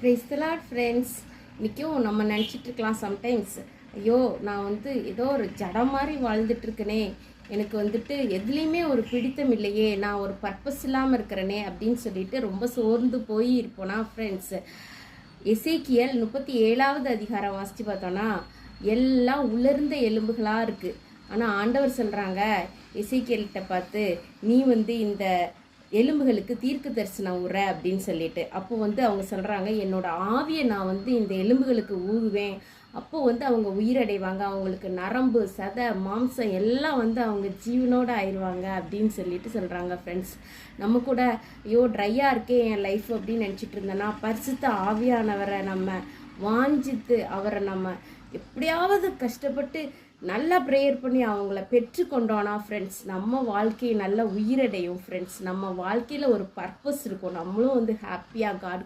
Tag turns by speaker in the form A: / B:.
A: Price தி Lord friends. இன்றைக்கும் நம்ம நினச்சிட்டு இருக்கலாம் சம்டைம்ஸ், ஐயோ நான் ஏதோ ஒரு ஜடம் மாதிரி வாழ்ந்துட்டுருக்கனே, எனக்கு எதுலேயுமே ஒரு பிடித்தம் இல்லையே, நான் ஒரு பர்பஸ் இல்லாமல் இருக்கிறேனே அப்படின்னு சொல்லிட்டு ரொம்ப சோர்ந்து போய் இருப்போனா ஃப்ரெண்ட்ஸு. எசேக்கியல் 37வது அதிகாரம் வாசித்து பார்த்தோன்னா எல்லாம் உலர்ந்த எலும்புகளாக இருக்குது. ஆனால் ஆண்டவர் சொல்கிறாங்க எசேக்கியல்கிட்ட பார்த்து, நீ இந்த எலும்புகளுக்கு தீர்க்க தரிசனம் உற அப்படின்னு சொல்லிட்டு. அப்போ அவங்க சொல்கிறாங்க, என்னோட ஆவியை நான் இந்த எலும்புகளுக்கு ஊகுவேன். அப்போ அவங்க உயிரடைவாங்க, அவங்களுக்கு நரம்பு சதை மாம்சம் எல்லாம் அவங்க ஜீவனோடு ஆயிடுவாங்க அப்படின்னு சொல்லிட்டு சொல்கிறாங்க ஃப்ரெண்ட்ஸ். நம்ம கூட ஐயோ ட்ரையாக இருக்கே என் லைஃப் அப்படின்னு நினச்சிட்டு இருந்தேன்னா, பரிசுத்த ஆவியானவரை நம்ம வாஞ்சித்து அவரை நம்ம எப்படியாவது கஷ்டப்பட்டு நல்லா ப்ரேயர் பண்ணி அவங்கள பெற்றுக்கொண்டோன்னா ஃப்ரெண்ட்ஸ், நம்ம வாழ்க்கையை நல்ல உயிரடையும் ஃப்ரெண்ட்ஸ். நம்ம வாழ்க்கையில் ஒரு பர்பஸ் இருக்கும், நம்மளும் ஹாப்பியாக காட்